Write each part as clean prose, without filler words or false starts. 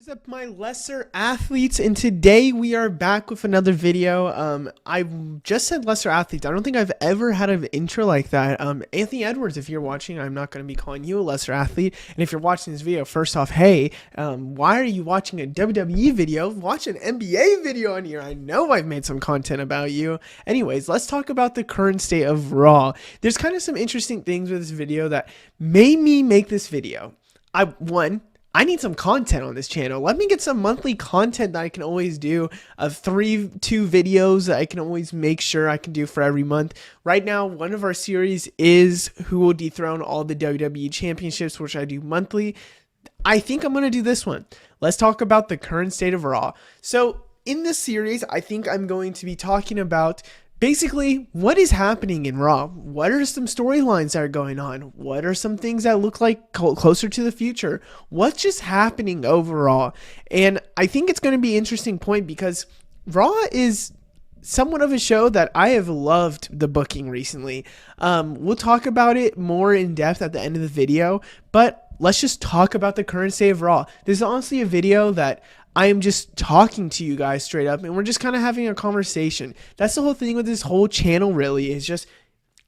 What is up, my lesser athletes, and today we are back with another video. I just said lesser athletes. I don't think I've ever had an intro like that. Anthony Edwards, if you're watching, I'm not going to be calling you a lesser athlete. And if you're watching this video, first off, hey, why are you watching a WWE video? Watch an NBA video on here. I know I've made some content about you. Anyways, let's talk about the current state of Raw. There's kind of some interesting things with this video that made me make this video. I need some content on this channel. Let me get some monthly content that I can always do of two videos that I can always make sure I can do for every month. Right now, one of our series is who will dethrone all the WWE championships, which I do monthly. I think I'm going to do this one. Let's talk about the current state of Raw. So in this series, I think I'm going to be talking about basically, what is happening in Raw? What are some storylines that are going on? What are some things that look like closer to the future? What's just happening overall? And I think it's going to be an interesting point because Raw is somewhat of a show that I have loved the booking recently. We'll talk about it more in depth at the end of the video, but let's just talk about the current state of Raw. This is honestly a video that I am just talking to you guys straight up, and we're just kind of having a conversation. That's the whole thing with this whole channel, really, is just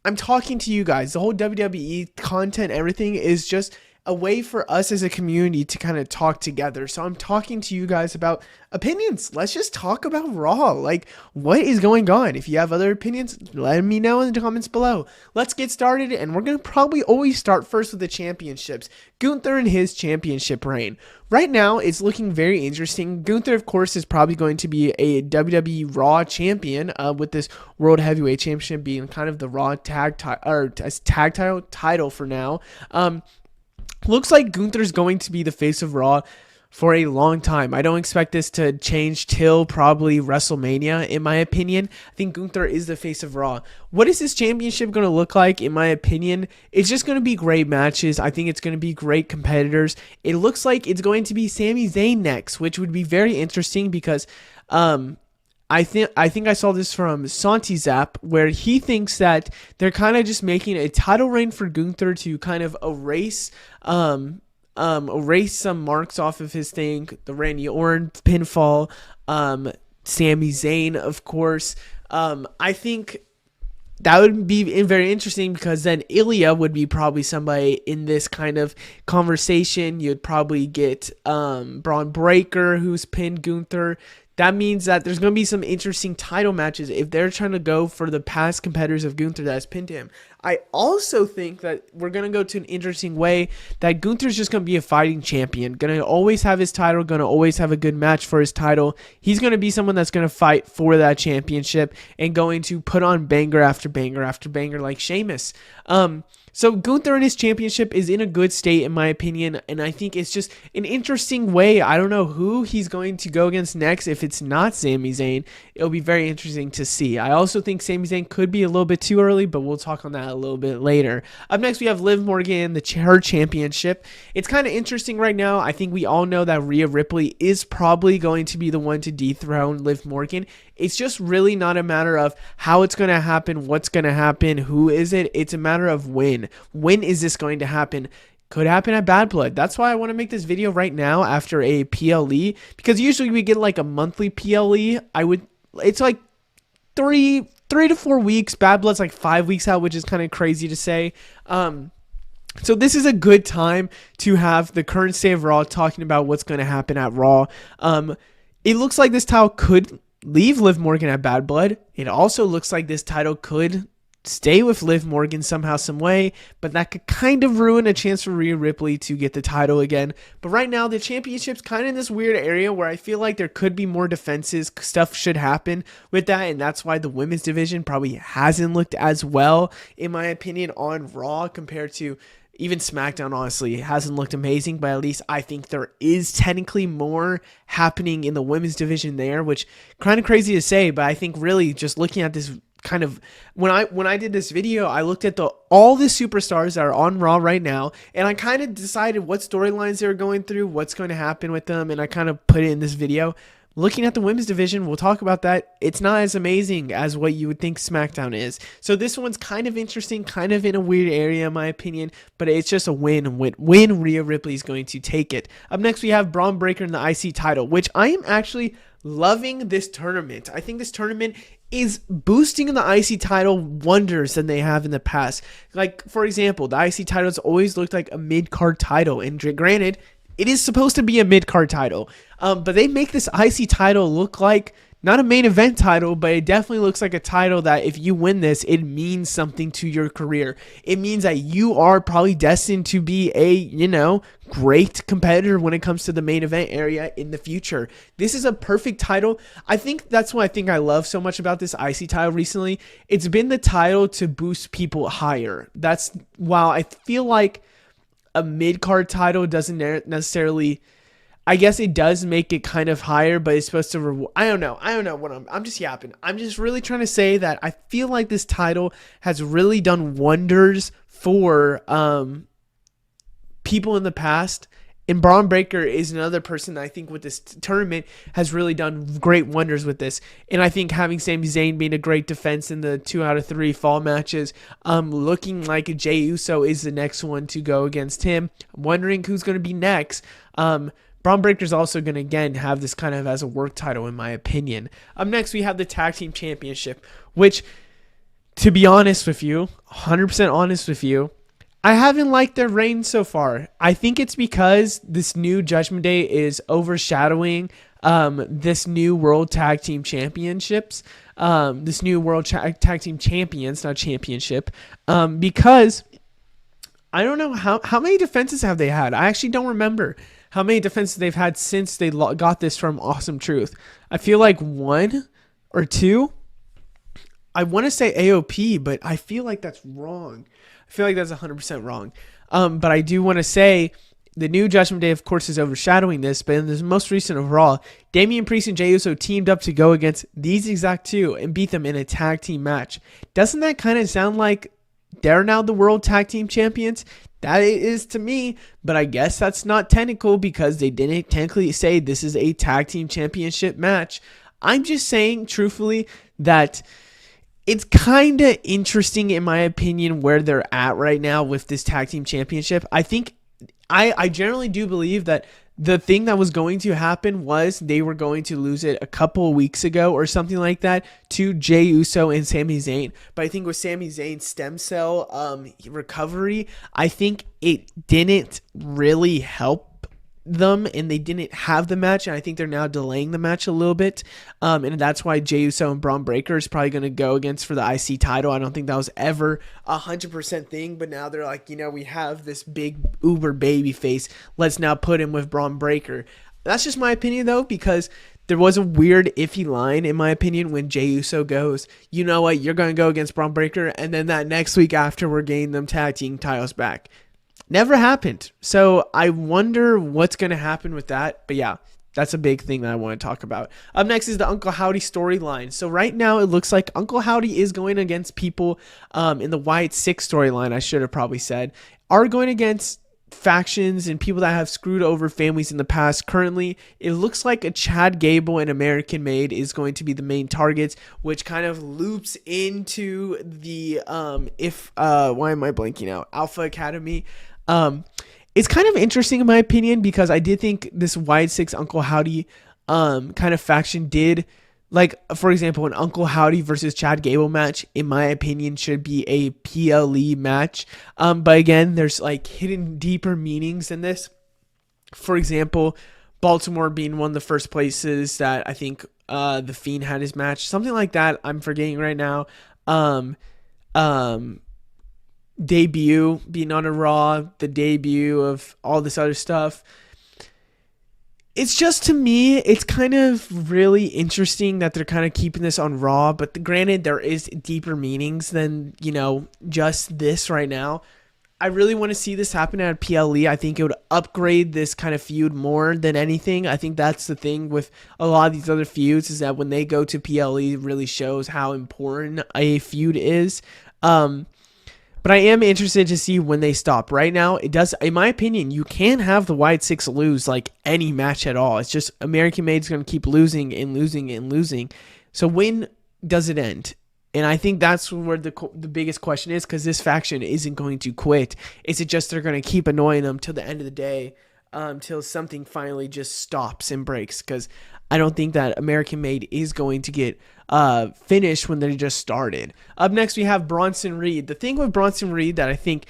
I'm talking to you guys. The whole WWE content, everything is just a way for us as a community to kind of talk together. So I'm talking to you guys about opinions. Let's just talk about Raw. Like, what is going on? If you have other opinions, let me know in the comments below. Let's get started, and we're going to probably always start first with the championships. Gunther and his championship reign. Right now, it's looking very interesting. Gunther, of course, is probably going to be a WWE Raw champion, with this World Heavyweight Championship being kind of the Raw tag title for now. Looks like Gunther's going to be the face of Raw for a long time. I don't expect this to change till probably WrestleMania, in my opinion. I think Gunther is the face of Raw. What is this championship going to look like, in my opinion? It's just going to be great matches. I think it's going to be great competitors. It looks like it's going to be Sami Zayn next, which would be very interesting because I think I saw this from Santi Zap, where he thinks that they're kind of just making a title reign for Gunther to kind of erase some marks off of his thing. The Randy Orton pinfall, Sami Zayn, of course. I think that would be very interesting because then Ilya would be probably somebody in this kind of conversation. You'd probably get Braun Breaker, who's pinned Gunther. That means that there's going to be some interesting title matches if they're trying to go for the past competitors of Gunther that has pinned him. I also think that we're going to go to an interesting way that Gunther's just going to be a fighting champion. Going to always have his title, going to always have a good match for his title. He's going to be someone that's going to fight for that championship and going to put on banger after banger after banger like Sheamus. So Gunther and his championship is in a good state, in my opinion, and I think it's just an interesting way. I don't know who he's going to go against next. If it's not Sami Zayn, it'll be very interesting to see. I also think Sami Zayn could be a little bit too early, but we'll talk on that a little bit later. Up next, we have Liv Morgan, her championship. It's kind of interesting right now. I think we all know that Rhea Ripley is probably going to be the one to dethrone Liv Morgan. It's just really not a matter of how it's going to happen, what's going to happen, who is it. It's a matter of when. When is this going to happen? Could happen at Bad Blood. That's why I want to make this video right now after a PLE, because usually we get like a monthly PLE. It's like three to 4 weeks. Bad Blood's like 5 weeks out, which is kind of crazy to say. So this is a good time to have the current state of Raw talking about what's going to happen at Raw. It looks like this title could leave Liv Morgan at Bad Blood. It also looks like this title could stay with Liv Morgan somehow, some way, but that could kind of ruin a chance for Rhea Ripley to get the title again. But right now, the championship's kind of in this weird area where I feel like there could be more defenses. Stuff should happen with that, and that's why the women's division probably hasn't looked as well, in my opinion, on Raw compared to even SmackDown. Honestly, it hasn't looked amazing, but at least I think there is technically more happening in the women's division there, which kind of crazy to say, but I think really just looking at this kind of when I did this video, I looked at all the superstars that are on Raw right now, and I kind of decided what storylines they were going through, what's going to happen with them, and I kind of put it in this video. looking at the women's division, we'll talk about that. It's not as amazing as what you would think SmackDown is. So this one's kind of interesting, kind of in a weird area, in my opinion, but it's just a win Rhea Ripley is going to take it. Up next, we have Braun Breaker in the IC title, which I am actually loving this tournament. I think this tournament is boosting the IC title wonders than they have in the past. Like, for example, the IC titles always looked like a mid-card title, and granted, it is supposed to be a mid-card title, but they make this IC title look like not a main event title, but it definitely looks like a title that if you win this, it means something to your career. It means that you are probably destined to be a, great competitor when it comes to the main event area in the future. This is a perfect title. I think that's what I love so much about this IC title recently. It's been the title to boost people higher. While I feel like a mid-card title doesn't necessarily, I guess it does make it kind of higher, but it's supposed to I don't know what I'm just yapping. I'm just really trying to say that I feel like this title has really done wonders for people in the past. And Braun Breaker is another person that I think with this tournament has really done great wonders with this. And I think having Sami Zayn being a great defense in the 2 out of 3 fall matches, looking like Jey Uso is the next one to go against him. I'm wondering who's going to be next. Braun Breaker is also going to, again, have this kind of as a work title, in my opinion. Up next, we have the Tag Team Championship, which, to be honest with you, 100% honest with you, I haven't liked their reign so far. I think it's because this new Judgment Day is overshadowing this new World Tag Team Championships, this new World Tag Team Champions, not championship, because I don't know how many defenses have they had. I actually don't remember how many defenses they've had since they got this from Awesome Truth. I feel like 1 or 2. I want to say AOP, but I feel like that's wrong. I feel like that's 100% wrong. But I do want to say the new Judgment Day, of course, is overshadowing this. But in this most recent of Raw, Damian Priest and Jey Uso teamed up to go against these exact two and beat them in a tag team match. Doesn't that kind of sound like they're now the World Tag Team Champions? That it is to me, but I guess that's not technical because they didn't technically say this is a tag team championship match. I'm just saying, truthfully, that it's kind of interesting, in my opinion, where they're at right now with this tag team championship. I think I generally do believe that the thing that was going to happen was they were going to lose it a couple of weeks ago or something like that to Jey Uso and Sami Zayn. But I think with Sami Zayn's stem cell recovery, I think it didn't really help them and they didn't have the match, and I think they're now delaying the match a little bit, and that's why Jey Uso and Braun Breaker is probably going to go against for the IC title. I don't think that was ever 100% thing, but now they're like, we have this big uber baby face, let's now put him with Braun Breaker. That's just my opinion though, because there was a weird iffy line in my opinion when Jey Uso goes, you know what, you're going to go against Braun Breaker, and then that next week after we're getting them tag team titles back. Never happened. So I wonder what's going to happen with that. But yeah, that's a big thing that I want to talk about. Up next is the Uncle Howdy storyline. So right now it looks like Uncle Howdy is going against people in the Wyatt Six storyline, I should have probably said, are going against factions and people that have screwed over families in the past. Currently, it looks like a Chad Gable and American Made is going to be the main targets, which kind of loops into the why am I blanking out? Alpha Academy. It's kind of interesting in my opinion because I did think this Wyatt Six Uncle Howdy kind of faction did, like, for example, an Uncle Howdy versus Chad Gable match, in my opinion, should be a PLE match. But again, there's like hidden deeper meanings in this. For example, Baltimore being one of the first places that I think the Fiend had his match, something like that. I'm forgetting right now. Debut being on a Raw, the debut of all this other stuff. It's just, to me, it's kind of really interesting that they're kind of keeping this on Raw, but granted, there is deeper meanings than, just this right now. I really want to see this happen at PLE. I think it would upgrade this kind of feud more than anything. I think that's the thing with a lot of these other feuds, is that when they go to PLE, it really shows how important a feud is. But I am interested to see when they stop. Right now, it does, in my opinion, you can't have the Wyatt Six lose like any match at all. It's just American Made's going to keep losing and losing and losing. So when does it end? And I think that's where the biggest question is, because this faction isn't going to quit. Is it just they're going to keep annoying them till the end of the day, till something finally just stops and breaks? Because I don't think that American Made is going to get finished when they just started. Up next, we have Bronson Reed. The thing with Bronson Reed that I think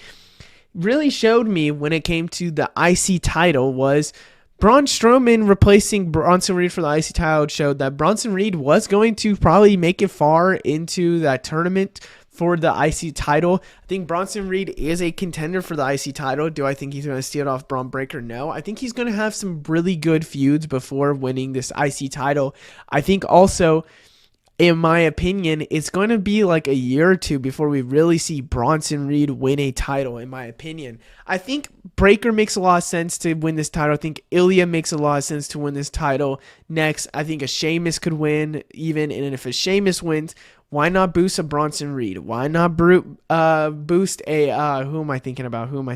really showed me when it came to the IC title was Braun Strowman replacing Bronson Reed for the IC title showed that Bronson Reed was going to probably make it far into that tournament for the IC title. I think Bronson Reed is a contender for the IC title. Do I think he's going to steal it off Braun Breaker? No. I think he's going to have some really good feuds before winning this IC title. I think also, in my opinion, it's going to be like a year or two before we really see Bronson Reed win a title, in my opinion. I think Breaker makes a lot of sense to win this title. I think Ilya makes a lot of sense to win this title. Next, I think a Sheamus could win even, and if a Sheamus wins, why not boost a Bronson Reed? Why not boost a, who am I thinking about? Ilya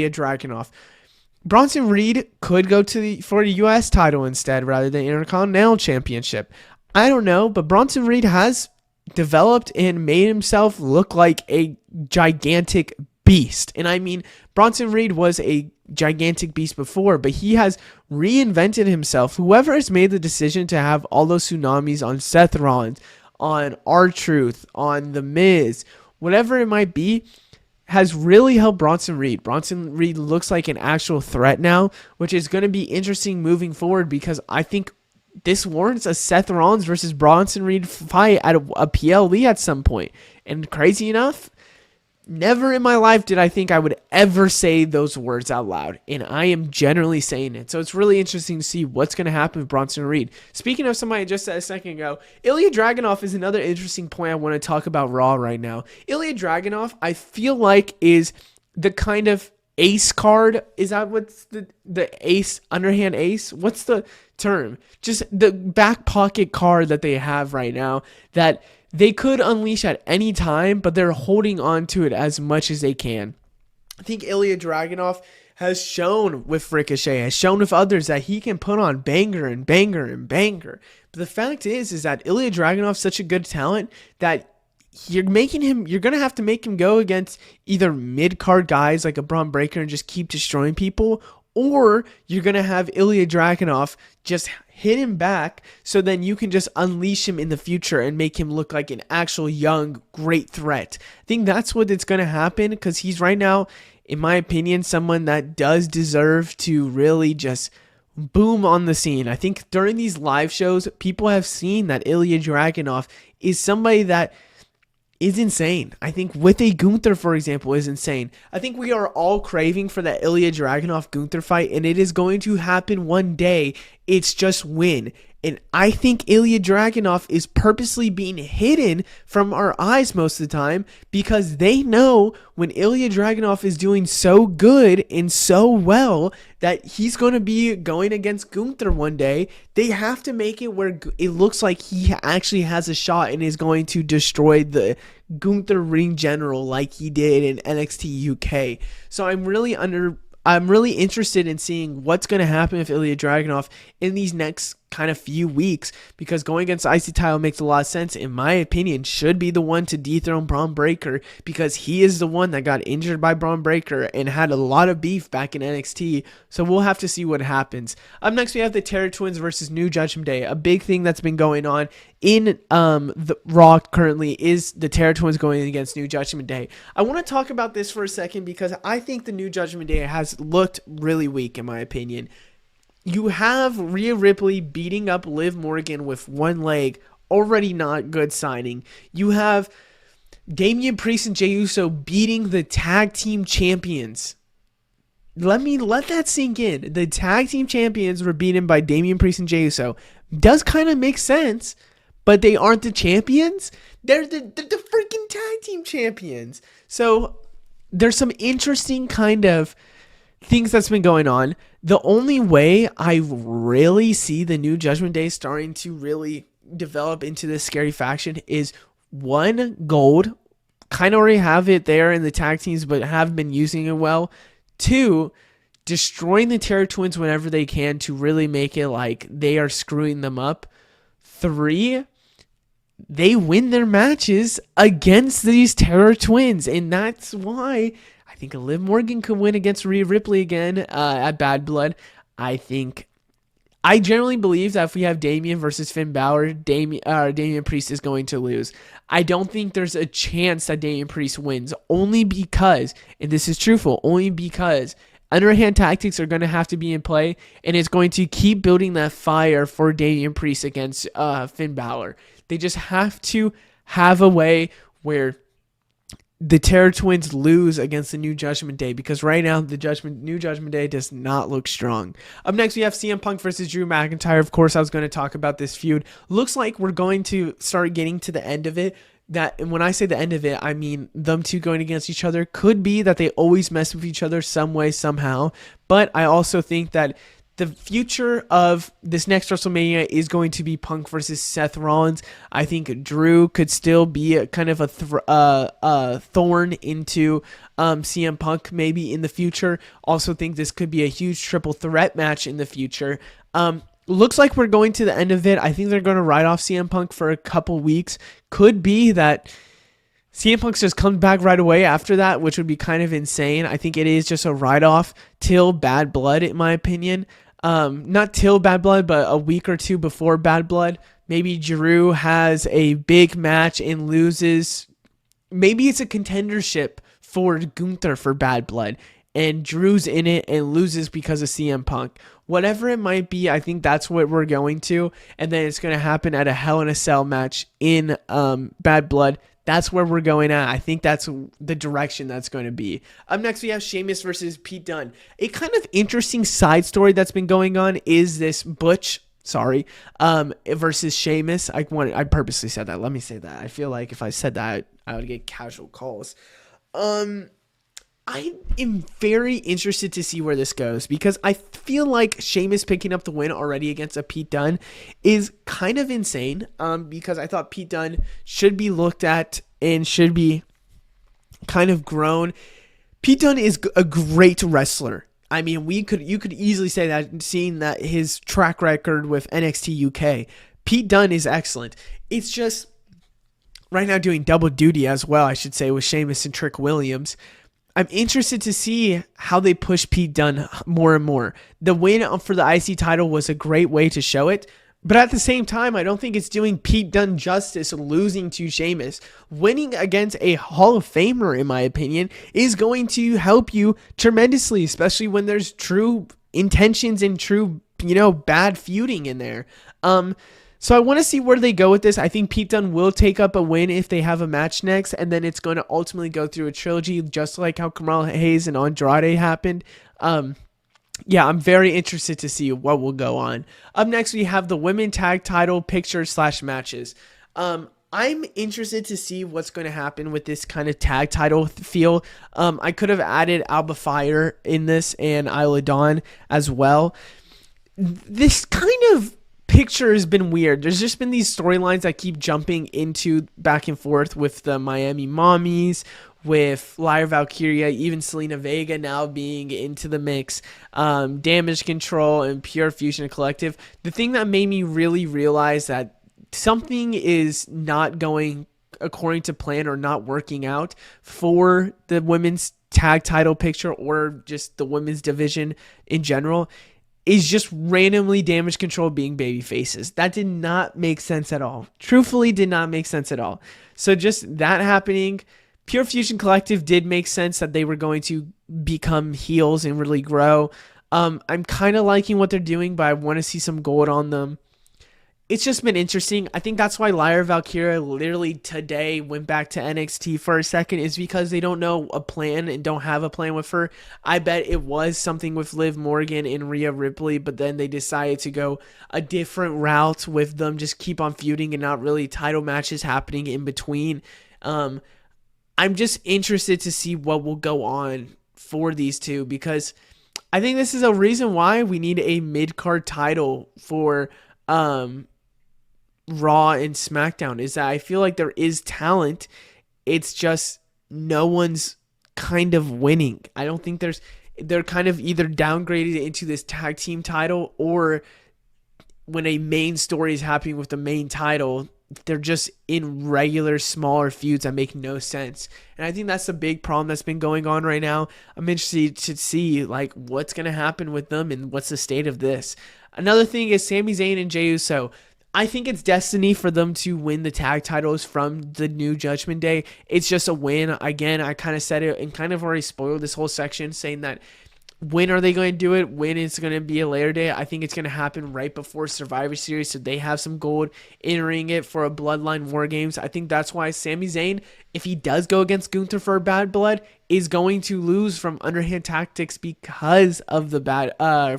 Dragunov. Bronson Reed could go for the U.S. title instead rather than Intercontinental Championship. I don't know, but Bronson Reed has developed and made himself look like a gigantic beast. And I mean, Bronson Reed was a gigantic beast before, but he has reinvented himself. Whoever has made the decision to have all those tsunamis on Seth Rollins, on R-Truth, on The Miz, whatever it might be, has really helped Bronson Reed. Bronson Reed looks like an actual threat now, which is going to be interesting moving forward, because I think this warrants a Seth Rollins versus Bronson Reed fight at a PLE at some point. And crazy enough, never in my life did I think I would ever say those words out loud, and I am generally saying it. So it's really interesting to see what's going to happen with Bronson Reed. Speaking of somebody I just said a second ago, Ilya Dragunov is another interesting point I want to talk about Raw right now. Ilya Dragunov, I feel like, is the kind of ace card. Is that what's the ace, underhand ace? What's the term? Just the back pocket card that they have right now that they could unleash at any time, but they're holding on to it as much as they can. I think Ilya Dragunov has shown with Ricochet, has shown with others that he can put on banger and banger and banger. But the fact is that Ilya Dragunov is such a good talent that you're going to have to make him go against either mid-card guys like a Braun Breaker and just keep destroying people, or you're going to have Ilya Dragunov just hit him back so then you can just unleash him in the future and make him look like an actual young, great threat. I think that's what it's going to happen, because he's right now, in my opinion, someone that does deserve to really just boom on the scene. I think during these live shows, people have seen that Ilya Dragunov is somebody that is insane. I think with a Gunther, for example, is insane. I think we are all craving for that Ilya Dragunov Gunther fight, and it is going to happen one day. It's just when. And I think Ilya Dragunov is purposely being hidden from our eyes most of the time, because they know when Ilya Dragunov is doing so good and so well that he's going to be going against Gunther one day. They have to make it where it looks like he actually has a shot and is going to destroy the Gunther ring general like he did in NXT UK. So I'm really interested in seeing what's going to happen with Ilya Dragunov in these next kind of few weeks, because going against IC title makes a lot of sense. In my opinion, should be the one to dethrone Braun Breaker, because he is the one that got injured by Braun Breaker and had a lot of beef back in NXT. So we'll have to see what happens. Up next, we have the Terror Twins versus New Judgment Day. A big thing that's been going on in the Raw currently is the Terror Twins going against New Judgment Day. I want to talk about this for a second, because I think the New Judgment Day has looked really weak, in my opinion. You have Rhea Ripley beating up Liv Morgan with one leg, already not good signing. You have Damian Priest and Jey Uso beating the tag team champions. Let that sink in. The tag team champions were beaten by Damian Priest and Jey Uso. Does kind of make sense, but they aren't the champions. They're the freaking tag team champions. So there's some interesting kind of things that's been going on. The only way I really see the New Judgment Day starting to really develop into this scary faction is one, gold, kind of already have it there in the tag teams, but have been using it well. 2, destroying the Terror Twins whenever they can to really make it like they are screwing them up. 3, they win their matches against these Terror Twins, and that's why I think Liv Morgan could win against Rhea Ripley again at Bad Blood. I generally believe that if we have Damian versus Finn Balor, Damian Priest is going to lose. I don't think there's a chance that Damian Priest wins, only because, and this is truthful, only because underhand tactics are going to have to be in play, and it's going to keep building that fire for Damian Priest against Finn Balor. They just have to have a way where the Terror Twins lose against the New Judgment Day, because right now the New Judgment Day does not look strong. Up next, we have CM Punk versus Drew McIntyre. Of course, I was going to talk about this feud. Looks like we're going to start getting to the end of it. And when I say the end of it, I mean them two going against each other. Could be that they always mess with each other some way, somehow. But I also think that the future of this next WrestleMania is going to be Punk versus Seth Rollins. I think Drew could still be a kind of a thorn into CM Punk maybe in the future. Also think this could be a huge triple threat match in the future. Looks like we're going to the end of it. I think they're going to ride off CM Punk for a couple weeks. Could be that CM Punk just comes back right away after that, which would be kind of insane. I think it is just a write-off till Bad Blood, in my opinion. Not till Bad Blood, but a week or two before Bad Blood. Maybe Drew has a big match and loses. Maybe it's a contendership for Gunther for Bad Blood, and Drew's in it and loses because of CM Punk. Whatever it might be, I think that's what we're going to. And then it's going to happen at a Hell in a Cell match in Bad Blood. That's where we're going at. I think that's the direction that's going to be. Up next, we have Sheamus versus Pete Dunne. A kind of interesting side story that's been going on is this Butch, versus Sheamus. I purposely said that. Let me say that. I feel like if I said that, I would get casual calls. I am very interested to see where this goes, because I feel like Sheamus picking up the win already against a Pete Dunne is kind of insane, because I thought Pete Dunne should be looked at and should be kind of grown. Pete Dunne is a great wrestler. I mean, you could easily say that, seeing that his track record with NXT UK. Pete Dunne is excellent. It's just right now doing double duty as well, I should say, with Sheamus and Trick Williams. I'm interested to see how they push Pete Dunne more and more. The win for the IC title was a great way to show it, but at the same time, I don't think it's doing Pete Dunne justice losing to Sheamus. Winning against a Hall of Famer, in my opinion, is going to help you tremendously, especially when there's true intentions and true, bad feuding in there. So I want to see where they go with this. I think Pete Dunne will take up a win if they have a match next, and then it's going to ultimately go through a trilogy, just like how Carmelo Hayes and Andrade happened. Yeah, I'm very interested to see what will go on. Up next, we have the women tag title picture/matches. I'm interested to see what's going to happen with this kind of tag title feel. I could have added Alba Fire in this and Isla Dawn as well. This kind of picture has been weird. There's just been these storylines that keep jumping into back and forth with the Miami Mommies, with Lyra Valkyria, even Selena Vega now being into the mix, Damage Control and Pure Fusion Collective. The thing that made me really realize that something is not going according to plan or not working out for the women's tag title picture or just the women's division in general is just randomly Damage Control being baby faces. That did not make sense at all. Truthfully, did not make sense at all. So just that happening. Pure Fusion Collective did make sense that they were going to become heels and really grow. I'm kind of liking what they're doing, but I want to see some gold on them. It's just been interesting. I think that's why Lyra Valkyria literally today went back to NXT for a second, is because they don't know a plan and don't have a plan with her. I bet it was something with Liv Morgan and Rhea Ripley, but then they decided to go a different route with them, just keep on feuding and not really title matches happening in between. I'm just interested to see what will go on for these two, because I think this is a reason why we need a mid-card title for Raw and SmackDown, is that I feel like there is talent it's just no one's kind of winning. I don't think they're kind of either downgraded into this tag team title, or when a main story is happening with the main title, they're just in regular smaller feuds that make no sense. And I think that's the big problem that's been going on right now. I'm interested to see like what's going to happen with them and what's the state of this. Another thing is Sami Zayn and Jey Uso. I think it's destiny for them to win the tag titles from the new Judgment Day. It's just a win. Again, I kind of said it and kind of already spoiled this whole section, saying that when are they going to do it? When it's going to be a later day? I think it's going to happen right before Survivor Series, so they have some gold entering it for a Bloodline War Games. I think that's why Sami Zayn, if he does go against Gunther for Bad Blood, is going to lose from underhand tactics because of the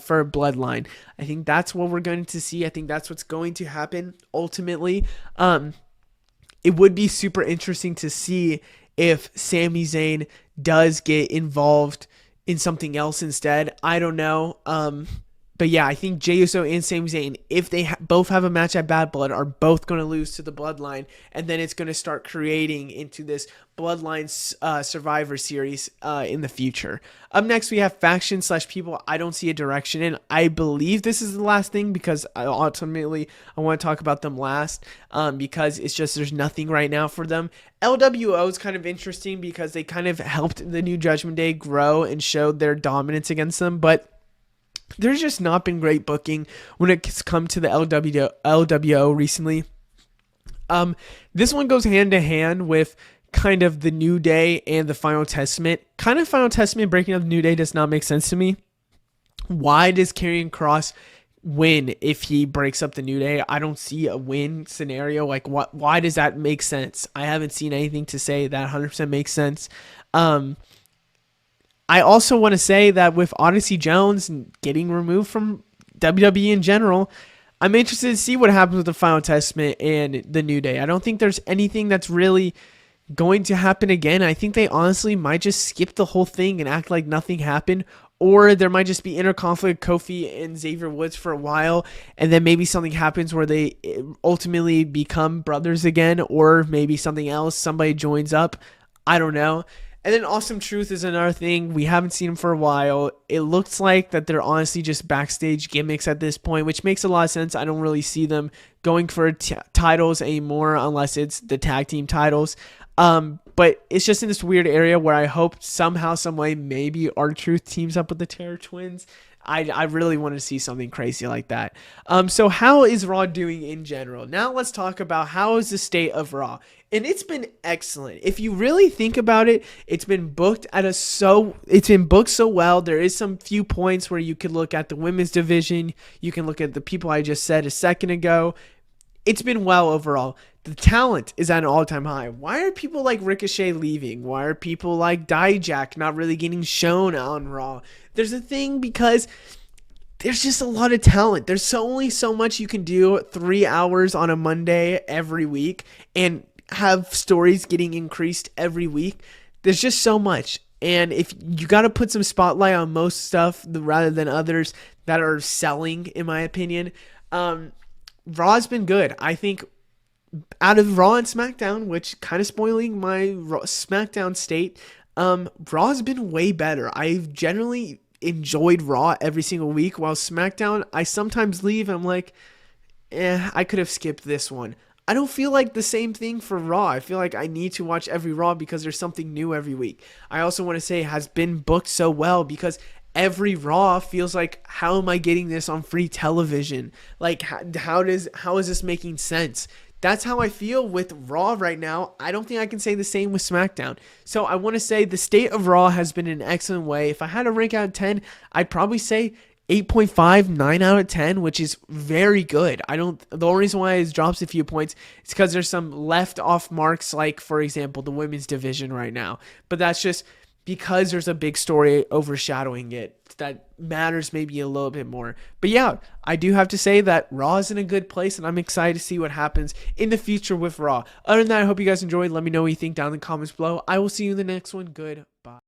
for Bloodline. I think that's what we're going to see. I think that's what's going to happen ultimately. It would be super interesting to see if Sami Zayn does get involved in something else instead. I don't know. But yeah, I think Jey Uso and Sami Zayn, if they both have a match at Bad Blood, are both going to lose to the Bloodline, and then it's going to start creating into this Bloodline Survivor Series in the future. Up next, we have faction/people I don't see a direction in. I believe this is the last thing because I want to talk about them last because it's just there's nothing right now for them. LWO is kind of interesting because they kind of helped the New Judgment Day grow and showed their dominance against them, but there's just not been great booking when it's come to the LWO recently. This one goes hand to hand with kind of the New Day and the Final Testament. Kind of Final Testament breaking up the New Day does not make sense to me. Why does Karrion Kross win if he breaks up the New Day? I don't see a win scenario. Like, why does that make sense? I haven't seen anything to say that 100% makes sense. I also want to say that with Odyssey Jones getting removed from WWE in general, I'm interested to see what happens with the Final Testament and the New Day. I don't think there's anything that's really going to happen again. I think they honestly might just skip the whole thing and act like nothing happened, or there might just be inner conflict, Kofi and Xavier Woods for a while, and then maybe something happens where they ultimately become brothers again, or maybe something else, somebody joins up. I don't know. And then Awesome Truth is another thing. We haven't seen them for a while. It looks like that they're honestly just backstage gimmicks at this point, which makes a lot of sense. I don't really see them going for titles anymore unless it's the tag team titles. But it's just in this weird area where I hope somehow, some way, maybe R-Truth teams up with the Terror Twins. I really want to see something crazy like that. So how is Raw doing in general? Now let's talk about how is the state of Raw. And it's been excellent. If you really think about it, it's been booked so well. There is some few points where you could look at the women's division. You can look at the people I just said a second ago. It's been well overall. The talent is at an all-time high. Why are people like Ricochet leaving? Why are people like Dijak not really getting shown on Raw? There's a thing because there's just a lot of talent. There's only so much you can do 3 hours on a Monday every week and have stories getting increased every week. There's just so much. And if you got to put some spotlight on most stuff rather than others that are selling, in my opinion, Raw's been good. I think out of Raw and SmackDown, which kind of spoiling my SmackDown state, Raw's been way better. I've generally enjoyed Raw every single week, while SmackDown, I sometimes leave and I'm like, I could have skipped this one. I don't feel like the same thing for Raw. I feel like I need to watch every Raw because there's something new every week. I also want to say it has been booked so well because every Raw feels like, how am I getting this on free television? Like, how is this making sense? That's how I feel with Raw right now. I don't think I can say the same with SmackDown. So I want to say the state of Raw has been an excellent way. If I had to rank out of 10, I'd probably say 8.5, 9 out of 10, which is very good. The only reason why it drops a few points is because there's some left off marks, like, for example, the women's division right now. But that's just because there's a big story overshadowing it that matters maybe a little bit more. But yeah, I do have to say that Raw is in a good place, and I'm excited to see what happens in the future with Raw. Other than that, I hope you guys enjoyed. Let me know what you think down in the comments below. I will see you in the next one. Goodbye.